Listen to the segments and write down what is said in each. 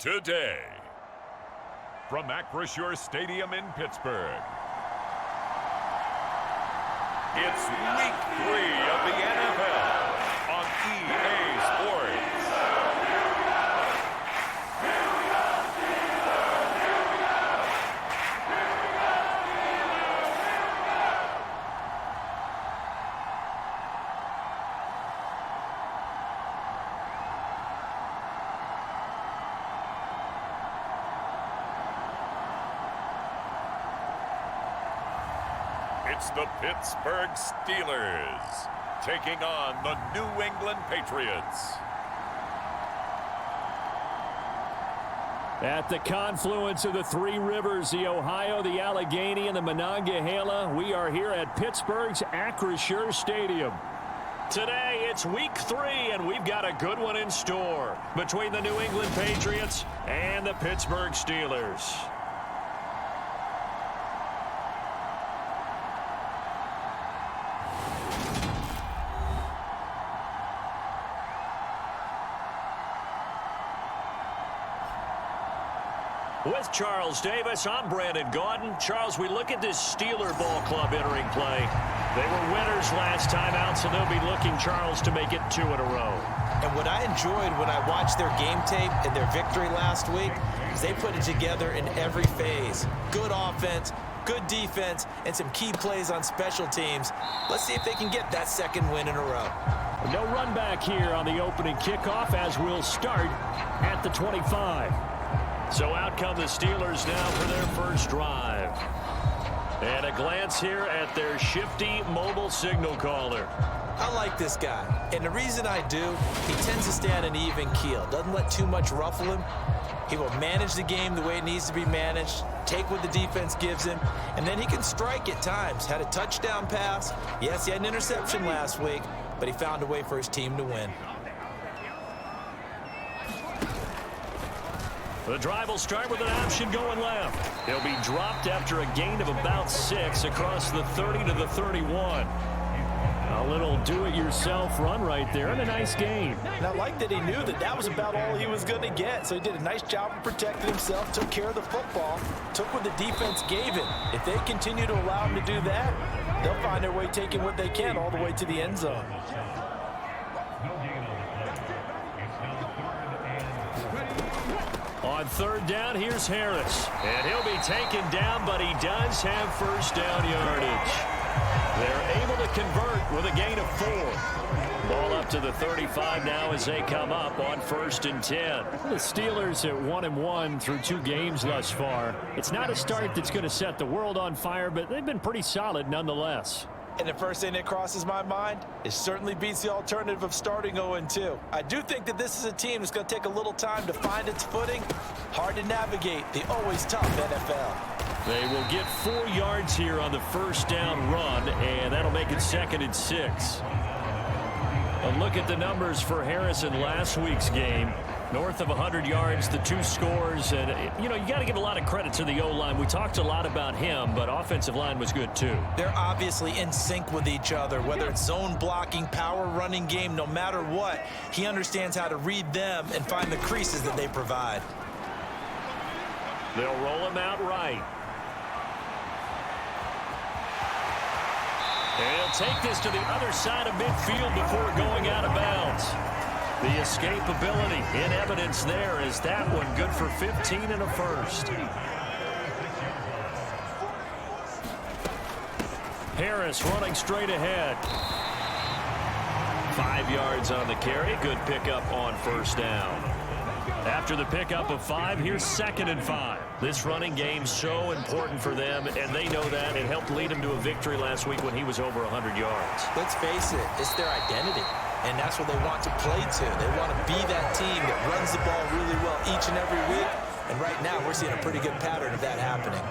today. From Acrisure Stadium in Pittsburgh, it's Week 3 of the NFL on EA Sports. It's the Pittsburgh Steelers taking on the New England Patriots. At the confluence of the three rivers, the Ohio, the Allegheny, and the Monongahela, we are here at Pittsburgh's Acrisure Stadium. Today, it's Week 3, and we've got a good one in store between the New England Patriots and the Pittsburgh Steelers. With Charles Davis, I'm Brandon Gaudin. Charles, we look at this Steeler ball club entering play. They were winners last time out, so they'll be looking, Charles, to make it 2 in a row. And what I enjoyed when I watched their game tape and their victory last week is they put it together in every phase. Good offense, good defense, and some key plays on special teams. Let's see if they can get that second win in a row. No run back here on the opening kickoff as we'll start at the 25. So out come the Steelers now for their first drive. And a glance here at their shifty mobile signal caller. I like this guy, and the reason I do, he tends to stay on an even keel. Doesn't let too much ruffle him. He will manage the game the way it needs to be managed, take what the defense gives him, and then he can strike at times. Had a touchdown pass. Yes, he had an interception last week, but he found a way for his team to win. The drive will start with an option going left. He'll be dropped after a gain of about 6 across the 30 to the 31. A little do-it-yourself run right there and a nice gain. And I like that he knew that that was about all he was going to get. So he did a nice job of protecting himself, took care of the football, took what the defense gave him. If they continue to allow him to do that, they'll find their way taking what they can all the way to the end zone. On third down, here's Harris. And he'll be taken down, but he does have first down yardage. They're able to convert with a gain of 4. Ball up to the 35 now as they come up on 1st and 10. The Steelers at 1-1 through 2 games thus far. It's not a start that's going to set the world on fire, but they've been pretty solid nonetheless. And the first thing that crosses my mind, it certainly beats the alternative of starting 0-2. I do think that this is a team that's going to take a little time to find its footing. Hard to navigate the always tough NFL. They will get 4 yards here on the first down run, and that'll make it 2nd and 6. A look at the numbers for Harris in last week's game. North of 100 yards, the 2 scores. And, you know, you got to give a lot of credit to the O-line. We talked a lot about him, but offensive line was good, too. They're obviously in sync with each other, whether it's zone blocking, power running game, no matter what. He understands how to read them and find the creases that they provide. They'll roll him out right. And he'll take this to the other side of midfield before going out of bounds. The escapability in evidence there is that one good for 15 and a first. Harris running straight ahead. 5 yards on the carry. Good pickup on first down. After the pickup of 5, here's 2nd and 5. This running game so important for them, and they know that. It helped lead them to a victory last week when he was over 100 yards. Let's face it, it's their identity, and that's what they want to play to. They want to be that team that runs the ball really well each and every week, and right now we're seeing a pretty good pattern of that happening.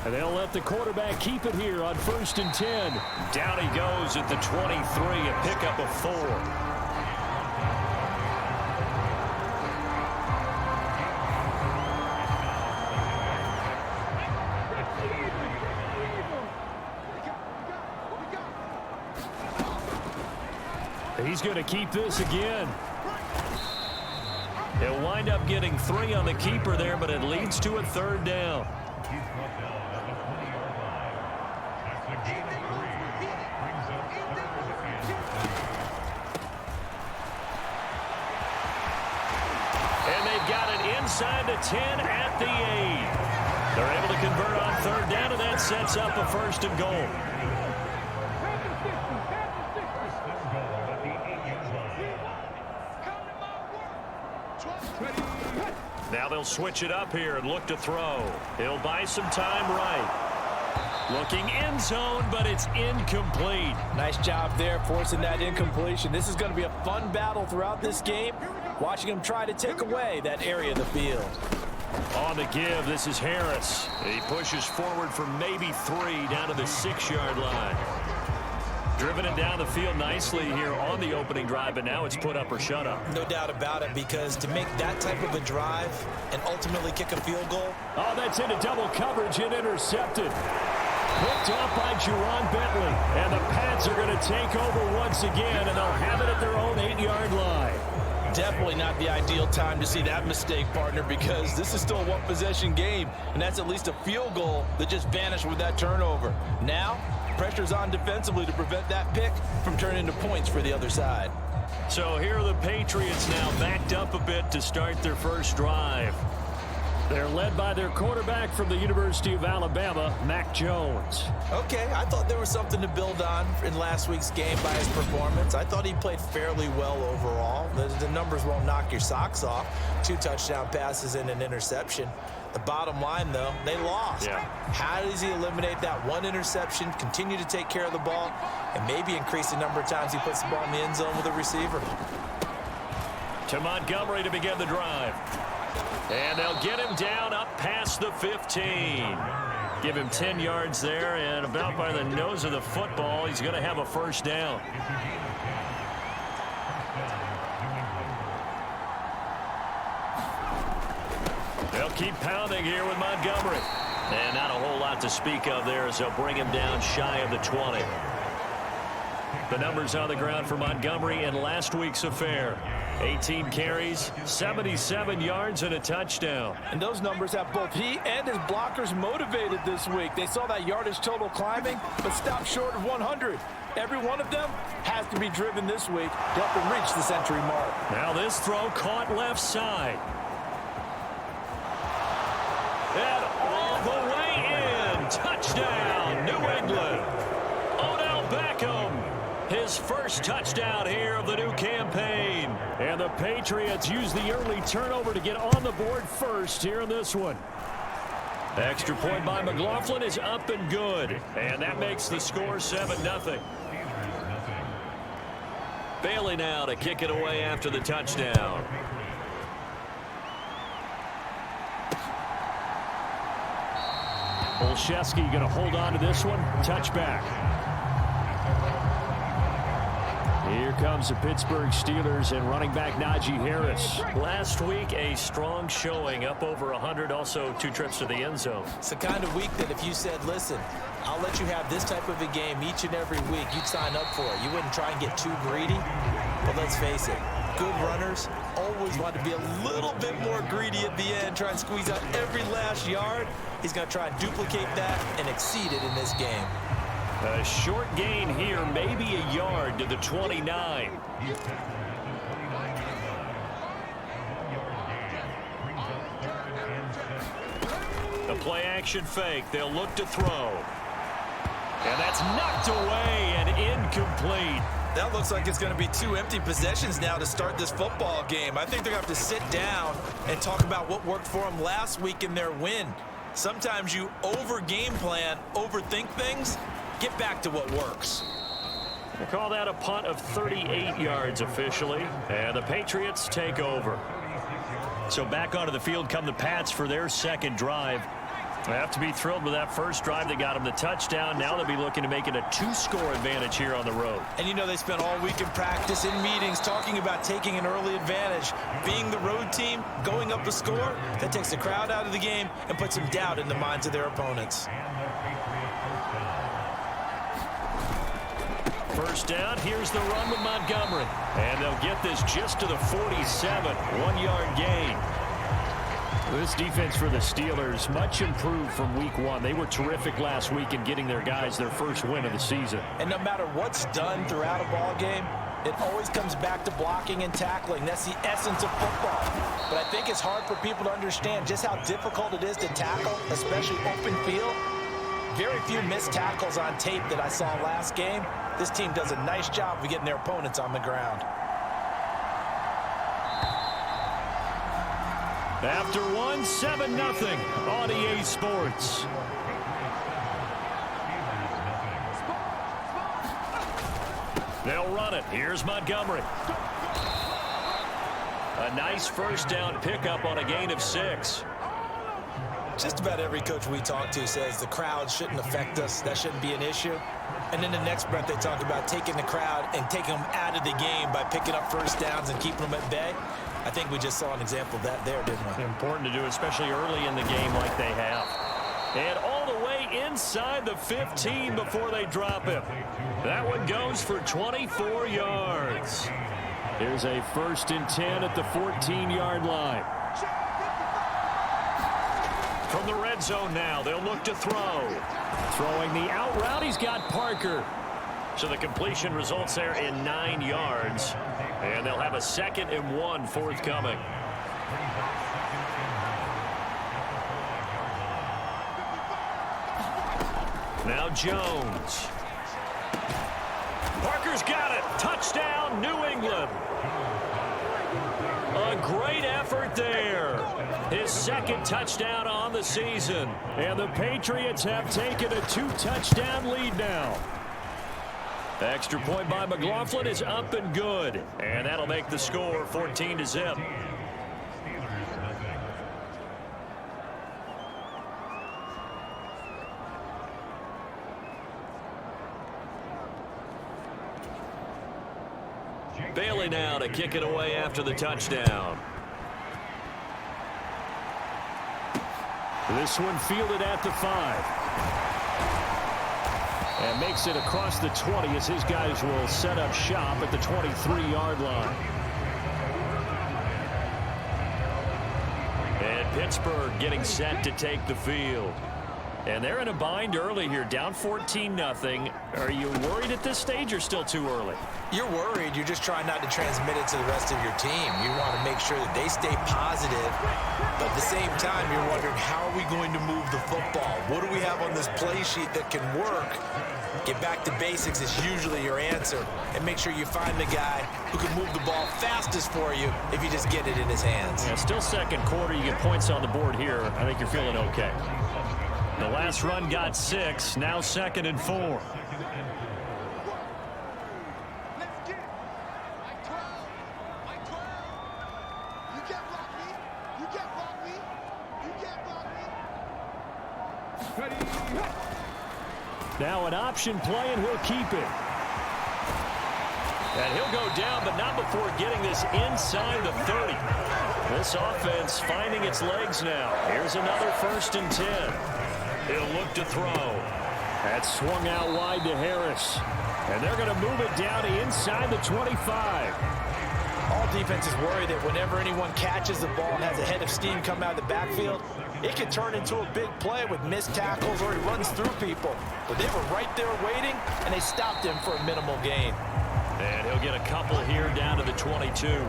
And they'll let the quarterback keep it here on 1st and 10. Down he goes at the 23, a pickup of 4. He's going to keep this again. He'll wind up getting 3 on the keeper there, but it leads to a 3rd down. And they've got it inside the 10 at the 8. They're able to convert on 3rd down, and that sets up a 1st and goal. Now they'll switch it up here and look to throw. He'll buy some time right. Looking end zone, but it's incomplete. Nice job there forcing that incompletion. This is going to be a fun battle throughout this game. Watching him try to take away that area of the field. On the give, this is Harris. He pushes forward for maybe 3 down to the 6-yard line. Driven it down the field nicely here on the opening drive, but now it's put up or shut up. No doubt about it, because to make that type of a drive and ultimately kick a field goal. Oh, that's into double coverage and intercepted. Picked off by Jerron Bentley. And the Pats are going to take over once again, and they'll have it at their own 8-yard line. Definitely not the ideal time to see that mistake, partner, because this is still a one-possession game, and that's at least a field goal that just vanished with that turnover. Now, pressure's on defensively to prevent that pick from turning into points for the other side. So here are the Patriots now backed up a bit to start their first drive. They're led by their quarterback from the University of Alabama, Mac Jones. Okay, I thought there was something to build on in last week's game by his performance. I thought he played fairly well overall. The numbers won't knock your socks off. 2 touchdown passes and an interception. The bottom line, though, they lost. Yeah. How does he eliminate that 1 interception, continue to take care of the ball, and maybe increase the number of times he puts the ball in the end zone with a receiver? To Montgomery to begin the drive. And they'll get him down up past the 15. Give him 10 yards there, and about by the nose of the football, he's going to have a 1st down. They'll keep pounding here with Montgomery. And not a whole lot to speak of there as they'll bring him down shy of the 20. The numbers on the ground for Montgomery in last week's affair. 18 carries, 77 yards, and a touchdown. And those numbers have both he and his blockers motivated this week. They saw that yardage total climbing, but stopped short of 100. Every one of them has to be driven this week to help them reach the century mark. Now this throw caught left side. And all the way in. Touchdown, New England. Odell Beckham. His first touchdown here of the new campaign. And the Patriots use the early turnover to get on the board first here in this one. Extra point by McLaughlin is up and good. And that makes the score 7-0. Bailey now to kick it away after the touchdown. Olszewski going to hold on to this one. Touchback. Here comes the Pittsburgh Steelers and running back Najee Harris. Last week, a strong showing, up over 100, also 2 trips to the end zone. It's the kind of week that if you said, listen, I'll let you have this type of a game each and every week, you'd sign up for it. You wouldn't try and get too greedy. But let's face it, good runners always want to be a little bit more greedy at the end, try and squeeze out every last yard. He's going to try and duplicate that and exceed it in this game. A short gain here, maybe a yard to the 29. The play action fake. They'll look to throw. And that's knocked away and incomplete. That looks like it's going to be 2 empty possessions now to start this football game. I think they're going to have to sit down and talk about what worked for them last week in their win. Sometimes you over-game plan, overthink things. Get back to what works. They call that a punt of 38 yards officially, and the Patriots take over. So back onto the field come the Pats for their second drive. They have to be thrilled with that first drive that got them the touchdown. Now they'll be looking to make it a 2-score advantage here on the road. And you know they spent all week in practice, in meetings, talking about taking an early advantage. Being the road team, going up the score, that takes the crowd out of the game and puts some doubt in the minds of their opponents. first down. Here's the run with Montgomery. And they'll get this just to the 47. 1-yard gain. This defense for the Steelers, much improved from week one. They were terrific last week in getting their guys their first win of the season. And no matter what's done throughout a ball game, it always comes back to blocking and tackling. That's the essence of football. But I think it's hard for people to understand just how difficult it is to tackle, especially open field. Very few missed tackles on tape that I saw last game. This team does a nice job of getting their opponents on the ground. After one, 7-0 on EA Sports. They'll run it. Here's Montgomery. A nice first down pickup on a gain of 6. Just about every coach we talk to says the crowd shouldn't affect us. That shouldn't be an issue. And in the next breath, they talk about taking the crowd and taking them out of the game by picking up first downs and keeping them at bay. I think we just saw an example of that there, didn't we? Important to do, especially early in the game like they have. And all the way inside the 15 before they drop him. That one goes for 24 yards. Here's a 1st and 10 at the 14-yard line. From the red zone now, they'll look to throw. Throwing the out route, he's got Parker. So the completion results there in 9 yards. And they'll have a 2nd and 1 forthcoming. Now Jones. Parker's got it. Touchdown, New England. A great effort there. His 2nd touchdown on the season. And the Patriots have taken a 2-touchdown lead now. Extra point by McLaughlin is up and good. And that'll make the score 14-0. Bailey now to kick it away after the touchdown. This one fielded at the 5. And makes it across the 20 as his guys will set up shop at the 23-yard line. And Pittsburgh getting set to take the field. And they're in a bind early here, down 14-0. Are you worried at this stage or still too early? You're worried. You're just trying not to transmit it to the rest of your team. You want to make sure that they stay positive. But at the same time, you're wondering, how are we going to move the football? What do we have on this play sheet that can work? Get back to basics is usually your answer. And make sure you find the guy who can move the ball fastest for you if you just get it in his hands. Yeah, still second quarter. You get points on the board here. I think you're feeling okay. The last run got 6. Now 2nd and 4. Now an option play, and he'll keep it. And he'll go down, but not before getting this inside the 30. This offense finding its legs now. Here's another 1st and 10. He'll look to throw. That swung out wide to Harris. And they're going to move it down to inside the 25. All defenses worry that whenever anyone catches the ball and has a head of steam come out of the backfield, it can turn into a big play with missed tackles or he runs through people. But they were right there waiting, and they stopped him for a minimal gain. And he'll get a couple here down to the 22.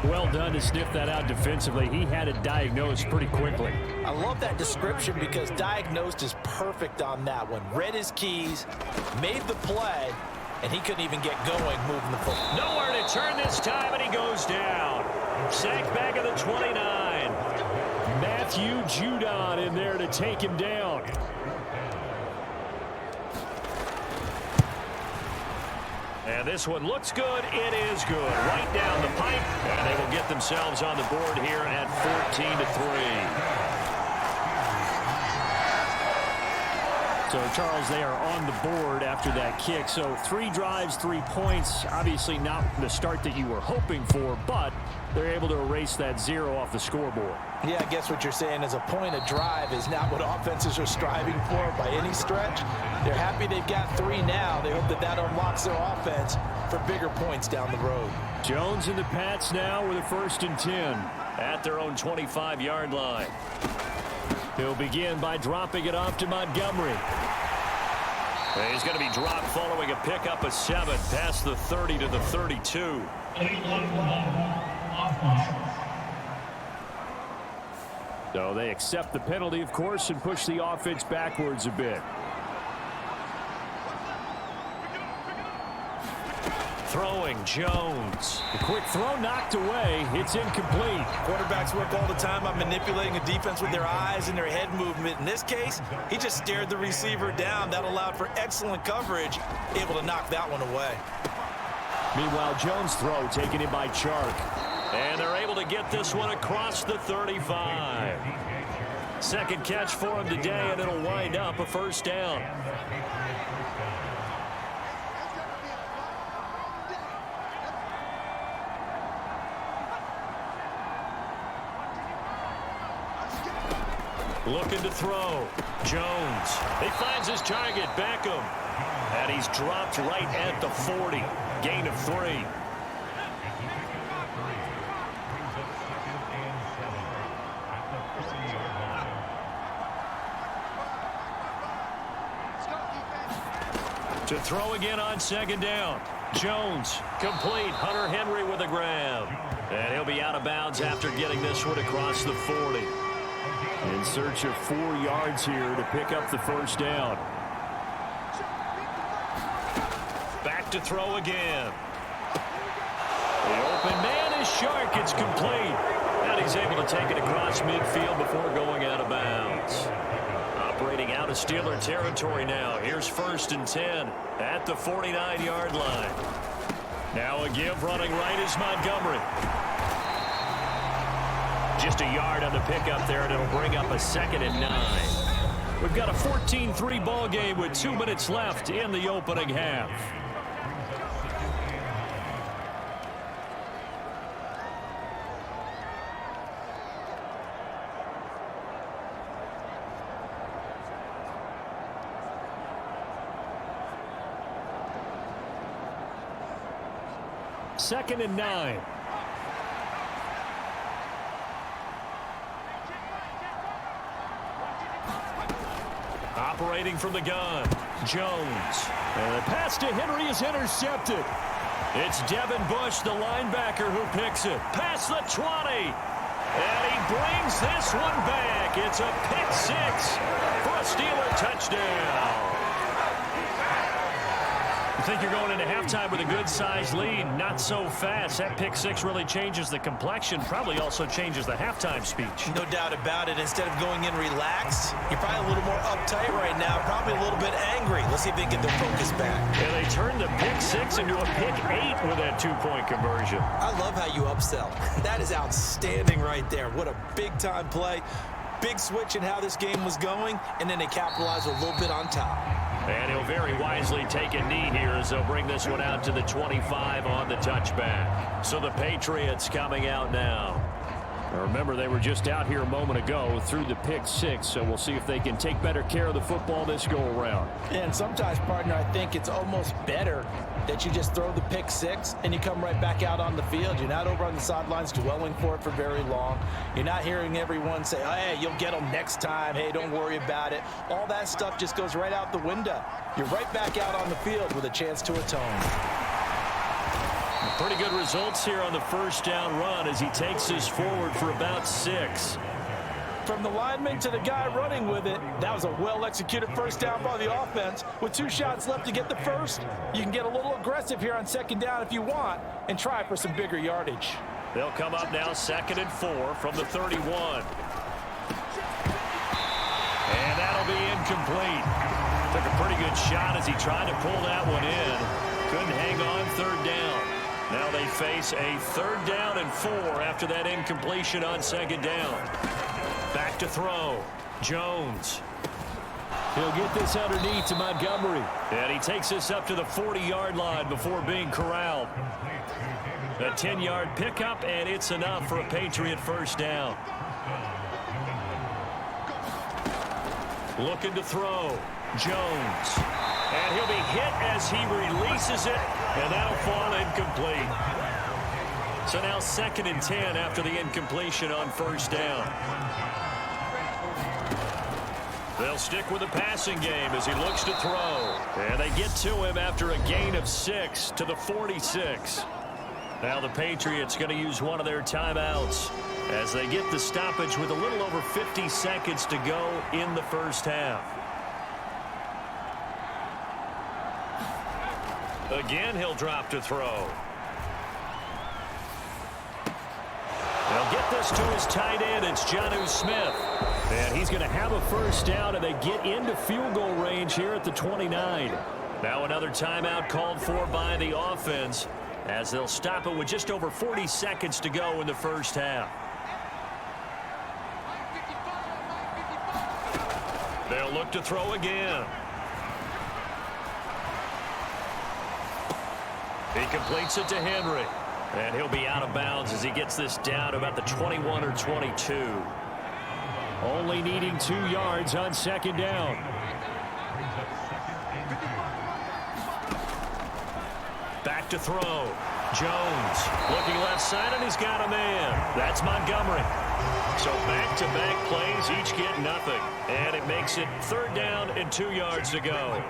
Well done to sniff that out defensively. He had it diagnosed pretty quickly. I love that description because diagnosed is perfect on that one. Read his keys, made the play, and he couldn't even get going moving the football. Nowhere to turn this time, and he goes down. Sacked back at the 29. Matthew Judon in there to take him down. And this one looks good. It is good. Right down the pipe. And they will get themselves on the board here at 14-3. So, Charles, they are on the board after that kick. So 3 drives, 3 points. Obviously not the start that you were hoping for, but they're able to erase that 0 off the scoreboard. Yeah, I guess what you're saying is a point of drive is not what offenses are striving for by any stretch. They're happy they've got 3 now. They hope that that unlocks their offense for bigger points down the road. Jones and the Pats now with a 1st and 10 at their own 25-yard line. He'll begin by dropping it off to Montgomery. He's going to be dropped following a pickup of 7 past the 30 to the 32. So they accept the penalty, of course, and push the offense backwards a bit. Throwing, Jones. The quick throw knocked away. It's incomplete. Quarterbacks work all the time on manipulating a defense with their eyes and their head movement. In this case, he just stared the receiver down. That allowed for excellent coverage, able to knock that one away. Meanwhile, Jones' throw taken in by Chark. And they're able to get this one across the 35. Second catch for him today, and it'll wind up a 1st down. Looking to throw. Jones. He finds his target, Beckham. And he's dropped right at the 40. Gain of 3. To throw again on 2nd down. Jones, complete. Hunter Henry with a grab. And he'll be out of bounds after getting this one across the 40. In search of 4 yards here to pick up the 1st down. Back to throw again. The open man is Shark. It's complete. And he's able to take it across midfield before going out of bounds. Operating out of Steeler territory now. Here's 1st and 10 at the 49-yard line. Now a give running right is Montgomery. Just a yard on the pickup there, and it'll bring up a 2nd and 9. We've got a 14-3 ball game with 2 minutes left in the opening half. Second and 9. Operating from the gun, Jones. And the pass to Henry is intercepted. It's Devin Bush, the linebacker, who picks it. Past the 20. And he brings this one back. It's a pick 6 for a Steeler touchdown. You think you're going into halftime with a good-sized lead. Not so fast. That pick 6 really changes the complexion. Probably also changes the halftime speech. No doubt about it. Instead of going in relaxed, you're probably a little more uptight right now. Probably a little bit angry. Let's see if they get their focus back. Yeah, they turned the pick 6 into a pick 8 with that 2-point conversion. I love how you upsell. That is outstanding right there. What a big-time play. Big switch in how this game was going, and then they capitalized a little bit on top. And he'll very wisely take a knee here as they'll bring this one out to the 25 on the touchback. So the Patriots coming out now. Now remember, they were just out here a moment ago through the pick 6, so we'll see if they can take better care of the football this go-around. And sometimes, partner, I think it's almost better that you just throw the pick 6 and you come right back out on the field. You're not over on the sidelines dwelling for it for very long. You're not hearing everyone say, oh, hey, you'll get them next time. Hey, don't worry about it. All that stuff just goes right out the window. You're right back out on the field with a chance to atone. Pretty good results here on the first down run as he takes this forward for about 6. From the lineman to the guy running with it, that was a well-executed first down by the offense. With 2 shots left to get the first, you can get a little aggressive here on 2nd down if you want and try for some bigger yardage. They'll come up now 2nd and 4 from the 31. And that'll be incomplete. Took a pretty good shot as he tried to pull that one in. Couldn't hang on 3rd down. Now they face a 3rd down and 4 after that incompletion on 2nd down. Back to throw. Jones. He'll get this underneath to Montgomery. And he takes this up to the 40-yard line before being corralled. A 10-yard pickup, and it's enough for a Patriot first down. Looking to throw. Jones. And he'll be hit as he releases it, and that'll fall incomplete. So now 2nd and 10 after the incompletion on first down. They'll stick with the passing game as he looks to throw. And they get to him after a gain of 6 to the 46. Now the Patriots going to use one of their timeouts as they get the stoppage with a little over 50 seconds to go in the first half. Again, he'll drop to throw. They'll get this to his tight end. It's Jonnu Smith. And he's going to have a first down, and they get into field goal range here at the 29. Now another timeout called for by the offense as they'll stop it with just over 40 seconds to go in the first half. They'll look to throw again. He completes it to Henry. And he'll be out of bounds as he gets this down about the 21 or 22. Only needing 2 yards on 2nd down. Back to throw. Jones looking left side, and he's got a man. That's Montgomery. So back-to-back plays, each get nothing. And it makes it 3rd down and 2 yards to go.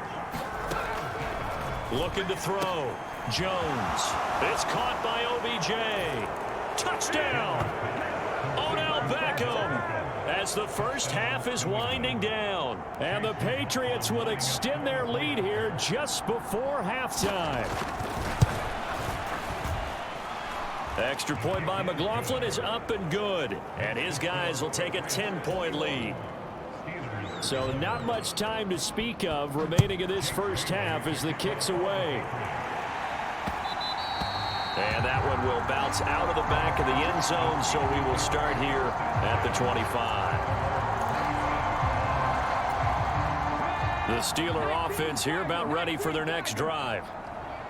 Looking to throw. Jones. It's caught by OBJ. Touchdown! Odell Beckham as the first half is winding down. And the Patriots will extend their lead here just before halftime. Extra point by McLaughlin is up and good. And his guys will take a 10-point lead. So not much time to speak of remaining in this first half as the kick's away. And that one will bounce out of the back of the end zone, so we will start here at the 25. The Steeler offense here about ready for their next drive.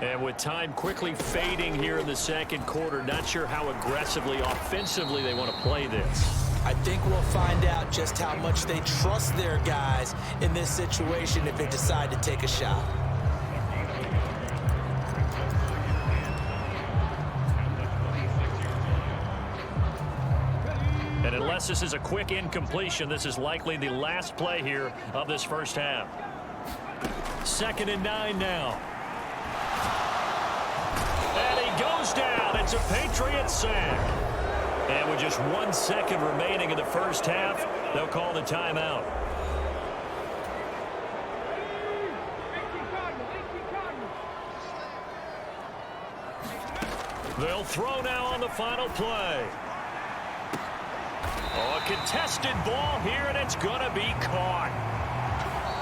And with time quickly fading here in the second quarter, not sure how aggressively, offensively they want to play this. I think we'll find out just how much they trust their guys in this situation if they decide to take a shot. And unless this is a quick incompletion, this is likely the last play here of this first half. 2nd and 9 now. And he goes down. It's a Patriot sack. And with just 1 second remaining in the first half, they'll call the timeout. They'll throw now on the final play. Oh, a contested ball here, and it's going to be caught.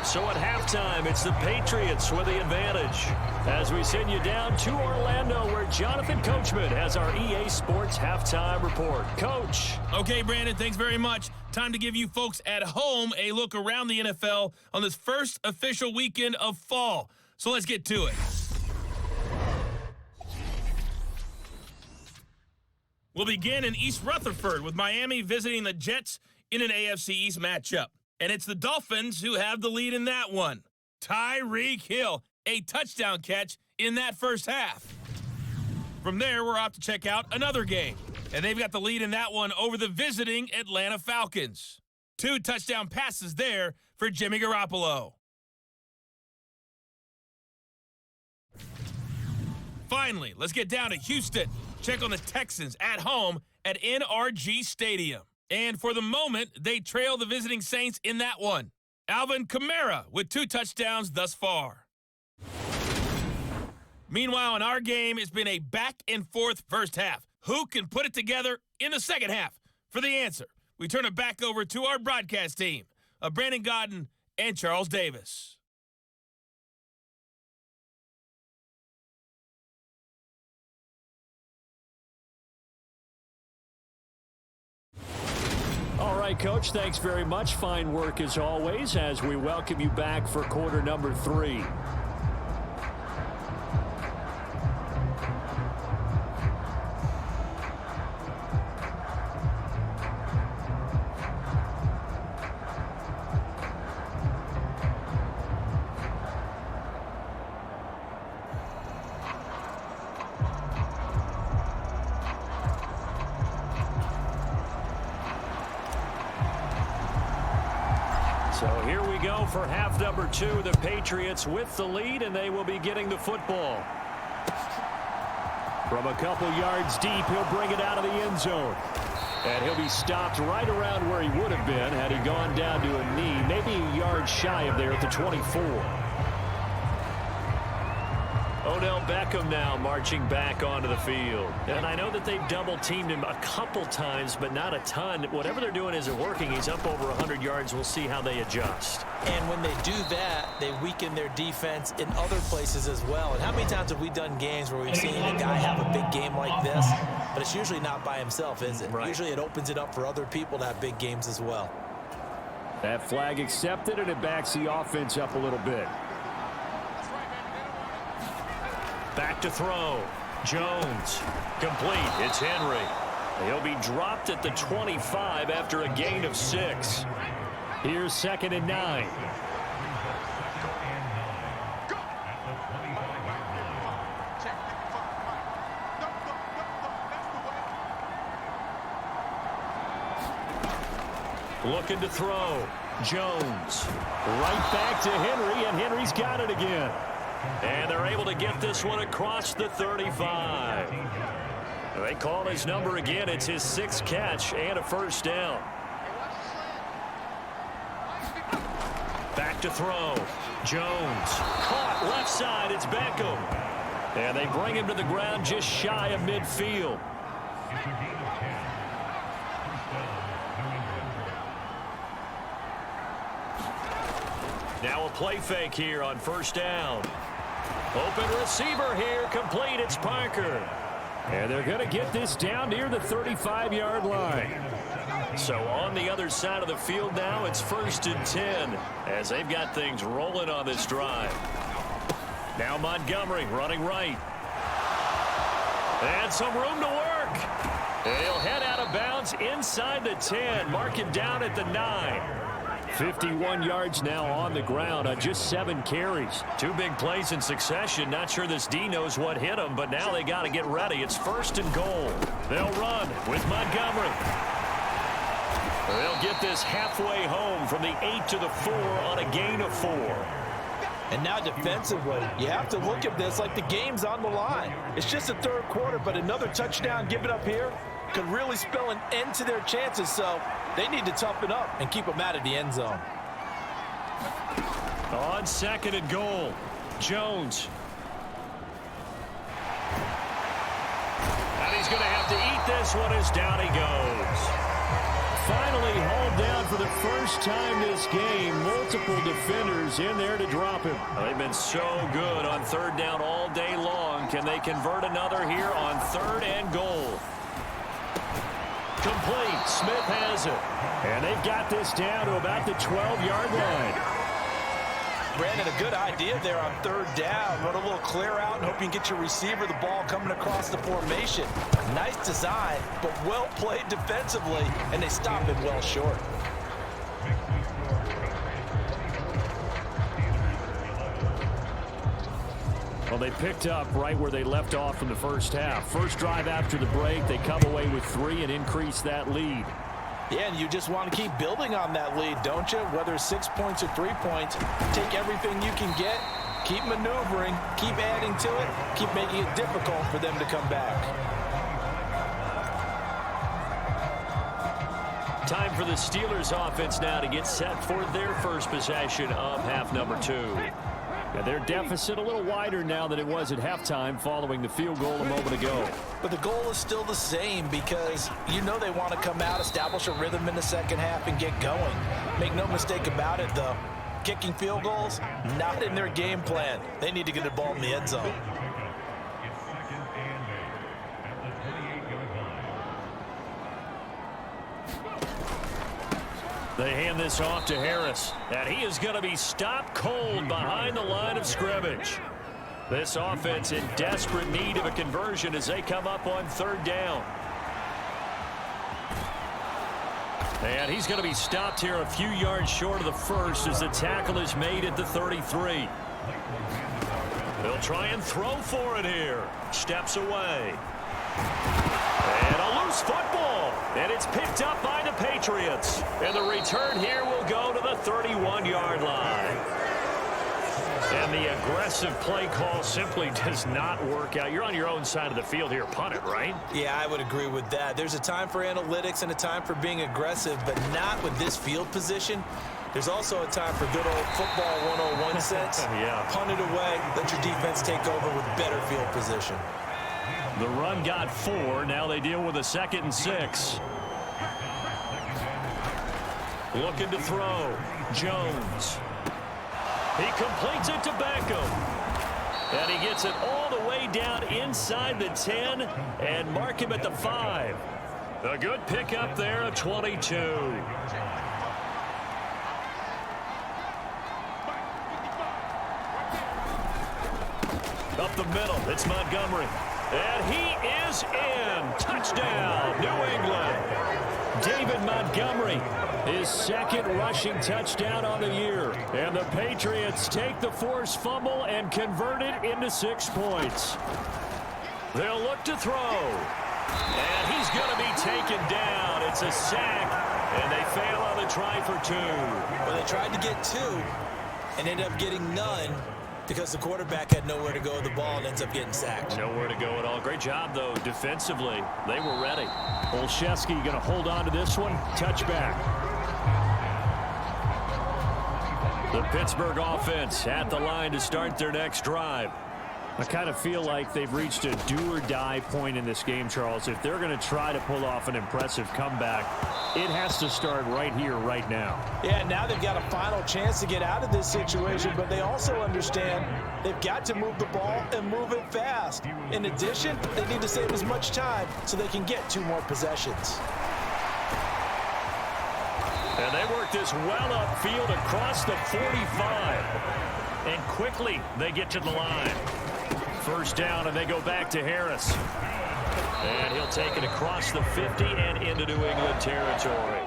So at halftime, it's the Patriots with the advantage. As we send you down to Orlando, where Jonathan Coachman has our EA Sports halftime report. Coach. Okay, Brandon, thanks very much. Time to give you folks at home a look around the NFL on this first official weekend of fall. So let's get to it. We'll begin in East Rutherford with Miami visiting the Jets in an AFC East matchup. And it's the Dolphins who have the lead in that one. Tyreek Hill, a touchdown catch in that first half. From there, we're off to check out another game. And they've got the lead in that one over the visiting Atlanta Falcons. 2 touchdown passes there for Jimmy Garoppolo. Finally, let's get down to Houston. Check on the Texans at home at NRG Stadium. And for the moment, they trail the visiting Saints in that one. Alvin Kamara with 2 touchdowns thus far. Meanwhile, in our game, it's been a back-and-forth first half. Who can put it together in the second half? For the answer, we turn it back over to our broadcast team of Brandon Godden and Charles Davis. All right. right, Coach. Thanks very much. Fine work as always as we welcome you back for quarter number 3. So here we go for half number 2. The Patriots with the lead, and they will be getting the football. From a couple yards deep, he'll bring it out of the end zone. And he'll be stopped right around where he would have been had he gone down to a knee, maybe a yard shy of there at the 24. Odell Beckham now marching back onto the field. And I know that they've double-teamed him a couple times, but not a ton. Whatever they're doing isn't working. He's up over 100 yards. We'll see how they adjust. And when they do that, they weaken their defense in other places as well. And how many times have we done games where we've seen a guy have a big game like this, but it's usually not by himself, is it? Right. Usually it opens it up for other people to have big games as well. That flag accepted, and it backs the offense up a little bit. Back to throw. Jones. Complete. It's Henry. He'll be dropped at the 25 after a gain of 6. Here's 2nd and 9. Looking to throw. Jones. Right back to Henry, and Henry's got it again. And they're able to get this one across the 35. They call his number again. It's his 6th catch and a first down. Back to throw. Jones. Caught left side. It's Beckham. And they bring him to the ground just shy of midfield. Now a play fake here on first down. Open receiver here, complete, it's Parker. And they're going to get this down near the 35-yard line. So on the other side of the field now, it's 1st and 10 as they've got things rolling on this drive. Now Montgomery running right. And some room to work. And he'll head out of bounds inside the 10, mark him down at the 9. 51 yards now on the ground on just 7 carries. 2 big plays in succession. Not sure this D knows what hit him, but now they got to get ready. It's 1st and goal. They'll run with Montgomery. They'll get this halfway home from the 8 to the 4 on a gain of 4. And now defensively, you have to look at this like the game's on the line. It's just the 3rd quarter, but another touchdown given up here could really spell an end to their chances, so they need to toughen up and keep them out of the end zone. On 2nd and goal, Jones. And he's going to have to eat this one as down he goes. Finally hauled down for the first time this game. Multiple defenders in there to drop him. They've been so good on 3rd down all day long. Can they convert another here on 3rd and goal? Complete. Smith has it. And they've got this down to about the 12-yard line. Brandon, a good idea there on 3rd down. Run a little clear out and hope you can get your receiver the ball coming across the formation. Nice design, but well played defensively, and they stop it well short. Well, they picked up right where they left off in the first half. First drive after the break, they come away with 3 and increase that lead. Yeah, and you just want to keep building on that lead, don't you? Whether it's 6 points or 3 points, take everything you can get, keep maneuvering, keep adding to it, keep making it difficult for them to come back. Time for the Steelers offense now to get set for their first possession of half number 2. And their deficit a little wider now than it was at halftime following the field goal a moment ago. But the goal is still the same because you know they want to come out, establish a rhythm in the second half, and get going. Make no mistake about it, though. Kicking field goals, not in their game plan. They need to get the ball in the end zone. They hand this off to Harris, and he is going to be stopped cold behind the line of scrimmage. This offense in desperate need of a conversion as they come up on third down. And he's going to be stopped here a few yards short of the first as the tackle is made at the 33. They'll try and throw for it here. Steps away. And a loose football. And it's picked up by the Patriots. And the return here will go to the 31-yard line. And the aggressive play call simply does not work out. You're on your own side of the field here. Punt it, right? Yeah, I would agree with that. There's a time for analytics and a time for being aggressive, but not with this field position. There's also a time for good old football 101 sense. Yeah. Punt it away. Let your defense take over with better field position. The run got 4. Now they deal with a 2nd and 6. Looking to throw. Jones. He completes it to Beckham. And he gets it all the way down inside the 10 and mark him at the 5. A good pickup there at 22. Up the middle, it's Montgomery. And he is in. Touchdown, New England. David Montgomery, his 2nd rushing touchdown on the year. And the Patriots take the forced fumble and convert it into 6 points. They'll look to throw. And he's going to be taken down. It's a sack, and they fail on the try for 2. Well, they tried to get 2 and ended up getting none because the quarterback had nowhere to go with the ball and ends up getting sacked. Nowhere to go at all. Great job, though, defensively. They were ready. Olszewski going to hold on to this one. Touchback. The Pittsburgh offense at the line to start their next drive. I kind of feel like they've reached a do-or-die point in this game, Charles. If they're going to try to pull off an impressive comeback, it has to start right here, right now. Yeah, now they've got a final chance to get out of this situation, but they also understand they've got to move the ball and move it fast. In addition, they need to save as much time so they can get 2 more possessions. And they work this well upfield across the 45. And quickly they get to the line. First down, and they go back to Harris. And he'll take it across the 50 and into New England territory.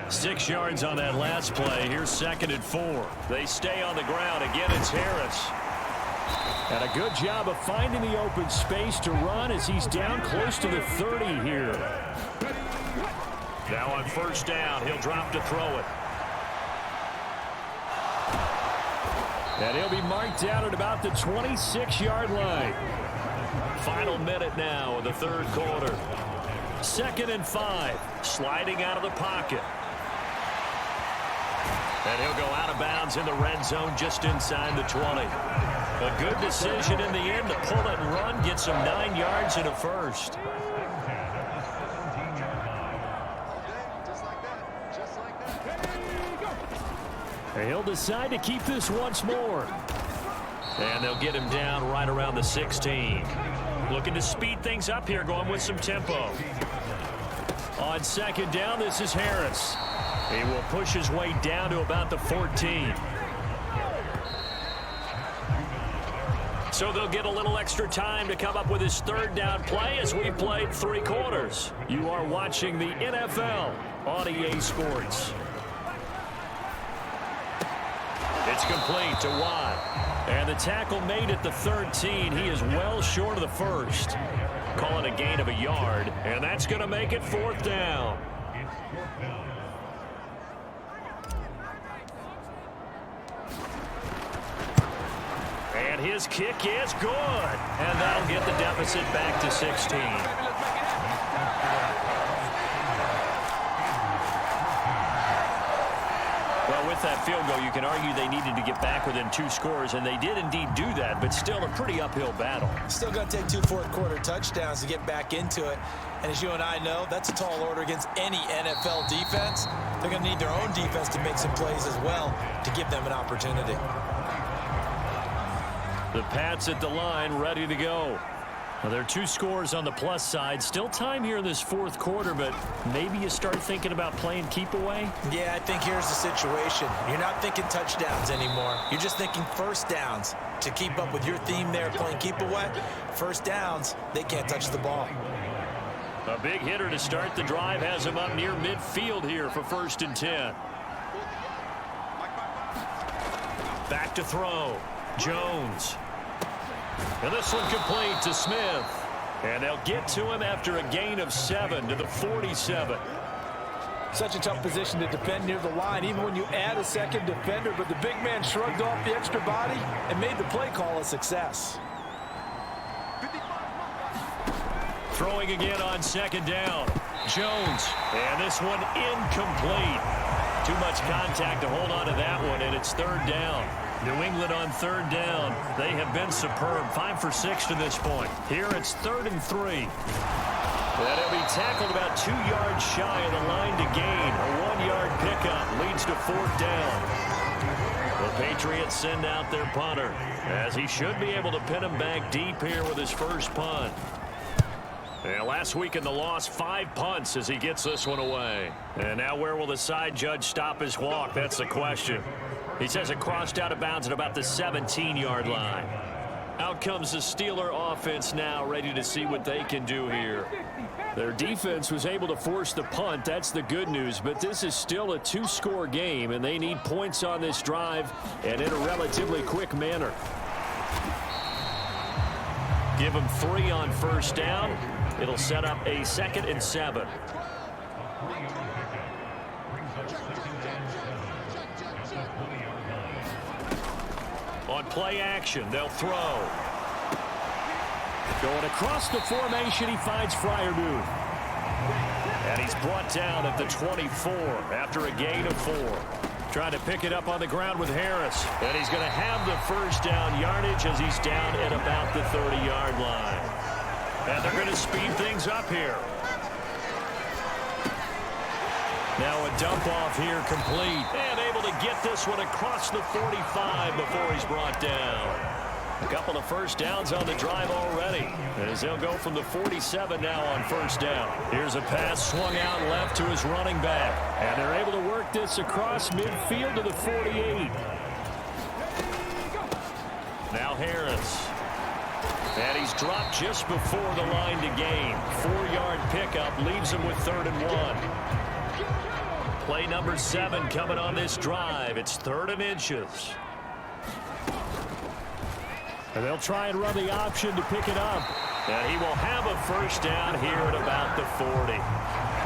6 yards on that last play. Here's 2nd and 4. They stay on the ground. Again, it's Harris. And a good job of finding the open space to run as he's down close to the 30 here. Now on first down, he'll drop to throw it. And he'll be marked down at about the 26-yard line. Final minute now of the 3rd quarter. 2nd and 5. Sliding out of the pocket. And he'll go out of bounds in the red zone just inside the 20. A good decision in the end to pull it and run. Get some 9 yards and a first. He'll decide to keep this once more. And they'll get him down right around the 16. Looking to speed things up here, going with some tempo. On 2nd down, this is Harris. He will push his way down to about the 14. So they'll get a little extra time to come up with his 3rd down play as we played 3 quarters. You are watching the NFL on EA Sports. It's complete to Watt. And the tackle made at the 13. He is well short of the first. Call it a gain of a yard. And that's going to make it 4th down. And his kick is good. And that'll get the deficit back to 16. Well, with that field goal, you can argue they needed to get back within 2 scores, and they did indeed do that, but still a pretty uphill battle. Still going to take 2 fourth-quarter touchdowns to get back into it. And as you and I know, that's a tall order against any NFL defense. They're going to need their own defense to make some plays as well to give them an opportunity. The Pats at the line, ready to go. Well, there are 2 scores on the plus side. Still time here in this fourth quarter, but maybe you start thinking about playing keep away? Yeah, I think here's the situation. You're not thinking touchdowns anymore. You're just thinking first downs. To keep up with your theme there playing keep away, first downs, they can't touch the ball. A big hitter to start the drive has him up near midfield here for 1st and 10. Back to throw. Jones. And this one complete to Smith. And they'll get to him after a gain of 7 to the 47. Such a tough position to defend near the line, even when you add a second defender, but the big man shrugged off the extra body and made the play call a success. Throwing again on 2nd down. Jones. And this one incomplete. Too much contact to hold on to that one, and it's 3rd down. New England on 3rd down. They have been superb. 5 for 6 to this point. Here it's 3rd and 3. And he'll be tackled about 2 yards shy of the line to gain. A 1-yard pickup leads to 4th down. The Patriots send out their punter, as he should be able to pin him back deep here with his first punt. And last week in the loss, 5 punts as he gets this one away. And now where will the side judge stop his walk? That's the question. He says it crossed out of bounds at about the 17-yard line. Out comes the Steeler offense now, ready to see what they can do here. Their defense was able to force the punt. That's the good news. But this is still a 2-score game, and they need points on this drive and in a relatively quick manner. Give them 3 on 1st down. It'll set up a 2nd and 7. On play action, they'll throw. Going across the formation, he finds Freiermuth. And he's brought down at the 24 after a gain of 4. Trying to pick it up on the ground with Harris. And he's going to have the 1st down yardage as he's down at about the 30-yard line. And they're going to speed things up here. Now a dump off here complete. And able to get this one across the 45 before he's brought down. A couple of 1st downs on the drive already, as they'll go from the 47 now on 1st down. Here's a pass swung out left to his running back, and they're able to work this across midfield to the 48. Now Harris. And he's dropped just before the line to gain. 4-yard pickup leaves him with 3rd and 1. Play number 7 coming on this drive. It's 3rd and inches. And they'll try and run the option to pick it up. And he will have a 1st down here at about the 40.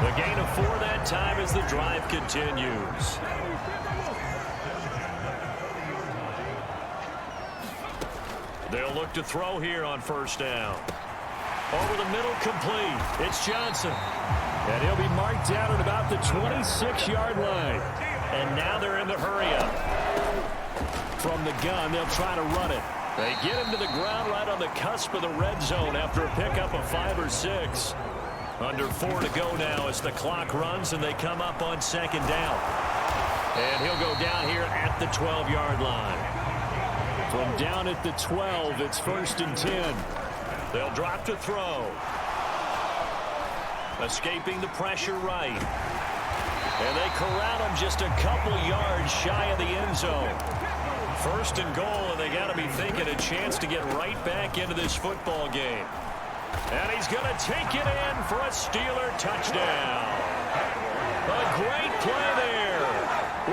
The gain of 4 that time as the drive continues. They'll look to throw here on 1st down. Over the middle, complete. It's Johnson. And he'll be marked down at about the 26-yard line. And now they're in the hurry-up. From the gun, they'll try to run it. They get him to the ground right on the cusp of the red zone after a pickup of 5 or 6. Under 4 to go now as the clock runs and they come up on 2nd down. And he'll go down here at the 12-yard line. From down at the 12, it's 1st and 10. They'll drop to throw. Escaping the pressure right. And they corral him just a couple yards shy of the end zone. 1st and goal, and they got to be thinking a chance to get right back into this football game. And he's going to take it in for a Steeler touchdown. A great play there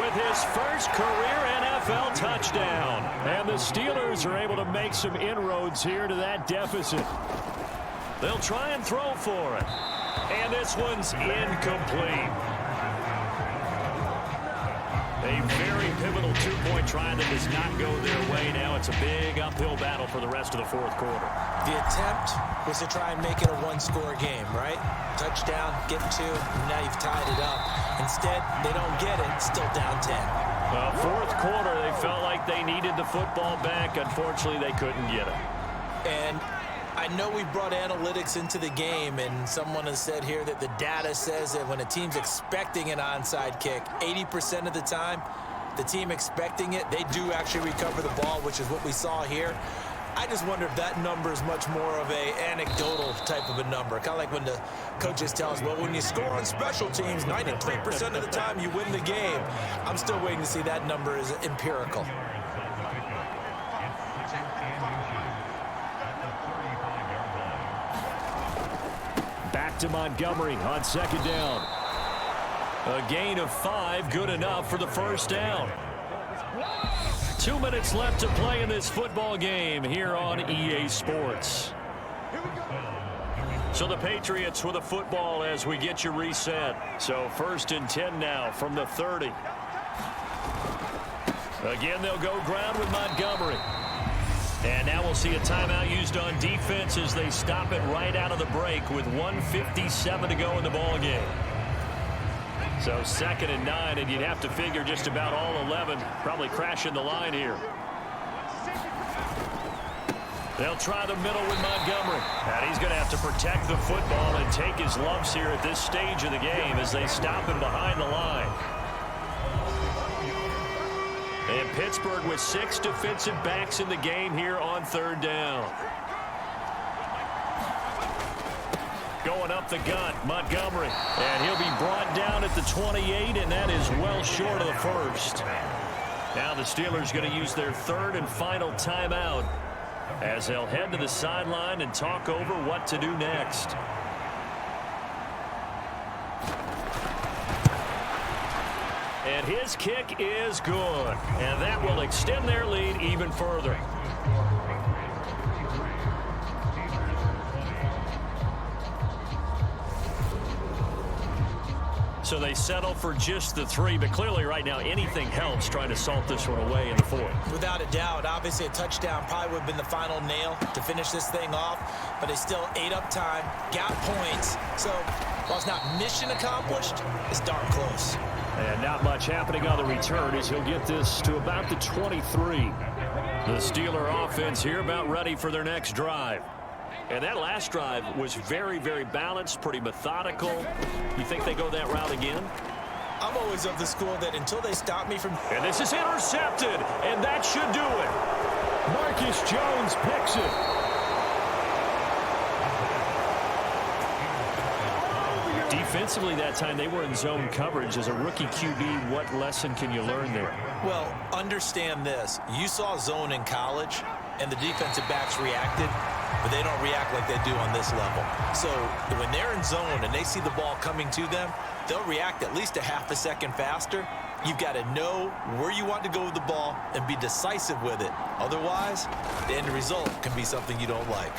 with his first career NFL touchdown. And the Steelers are able to make some inroads here to that deficit. They'll try and throw for it. And this one's incomplete. A very pivotal 2-point try that does not go their way. Now it's a big uphill battle for the rest of the 4th quarter. The attempt was to try and make it a 1-score game, right? Touchdown, get 2, and now you've tied it up. Instead, they don't get it, still down 10. 4th quarter, they felt like they needed the football back. Unfortunately, they couldn't get it. And I know we brought analytics into the game, and someone has said here that the data says that when a team's expecting an onside kick, 80% of the time, the team expecting it, they do actually recover the ball, which is what we saw here. I just wonder if that number is much more of a anecdotal type of a number. Kind of like when the coaches tell us, well, when you score on special teams, 93% of the time you win the game. I'm still waiting to see that number is empirical. Back to Montgomery on second down. A gain of 5, good enough for the first down. 2 minutes left to play in this football game here on EA Sports. So the Patriots with a football as we get you reset. So 1st and 10 now from the 30. Again, they'll go ground with Montgomery. And now we'll see a timeout used on defense as they stop it right out of the break with 1:57 to go in the ball game. So 2nd and 9, and you'd have to figure just about all 11 probably crashing the line here. They'll try the middle with Montgomery. And he's going to have to protect the football and take his lumps here at this stage of the game as they stop him behind the line. And Pittsburgh with 6 defensive backs in the game here on 3rd down. Going up the gut, Montgomery. And he'll be brought down at the 28, and that is well short of the first. Now the Steelers going to use their 3rd and final timeout as they'll head to the sideline and talk over what to do next. And his kick is good. And that will extend their lead even further. So they settle for just the 3, but clearly right now anything helps trying to salt this one away in the 4th. Without a doubt, obviously a touchdown probably would have been the final nail to finish this thing off, but they still ate up time, got points. So while it's not mission accomplished, it's darn close. And not much happening on the return as he'll get this to about the 23. The Steeler offense here about ready for their next drive. And that last drive was very, very balanced, pretty methodical. You think they go that route again? I'm always of the school that until they stop me from... And this is intercepted, and that should do it. Marcus Jones picks it. Defensively that time, they were in zone coverage. As a rookie QB, what lesson can you learn there? Well, understand this. You saw zone in college, and the defensive backs reacted, but they don't react like they do on this level. So when they're in zone and they see the ball coming to them, they'll react at least a half a second faster. You've got to know where you want to go with the ball and be decisive with it. Otherwise, the end result can be something you don't like.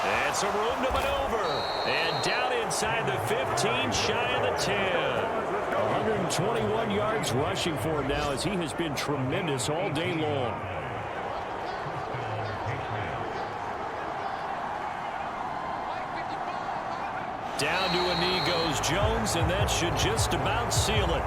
And some room to maneuver. And down inside the 15, shy of the 10. 121 yards rushing for him now as he has been tremendous all day long. Down to a knee goes Jones, and that should just about seal it.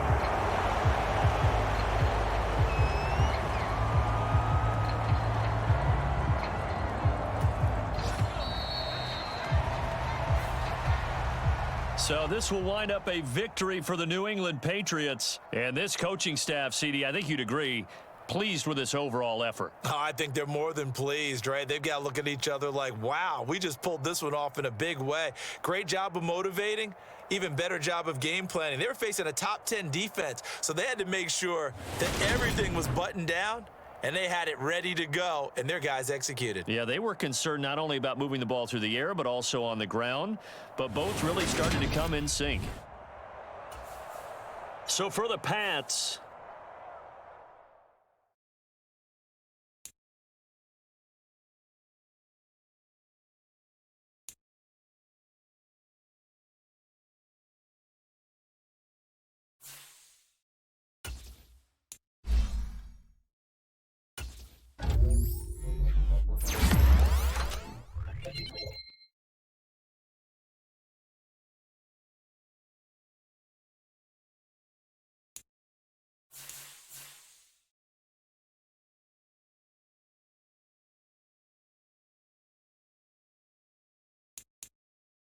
So this will wind up a victory for the New England Patriots. And this coaching staff, CD, I think you'd agree, pleased with this overall effort. Oh, I think they're more than pleased, right? They've got to look at each other like, wow, we just pulled this one off in a big way. Great job of motivating. Even better job of game planning. They were facing a top 10 defense, so they had to make sure that everything was buttoned down, and they had it ready to go, and their guys executed. Yeah, they were concerned not only about moving the ball through the air, but also on the ground, but both really started to come in sync. So for the Pats,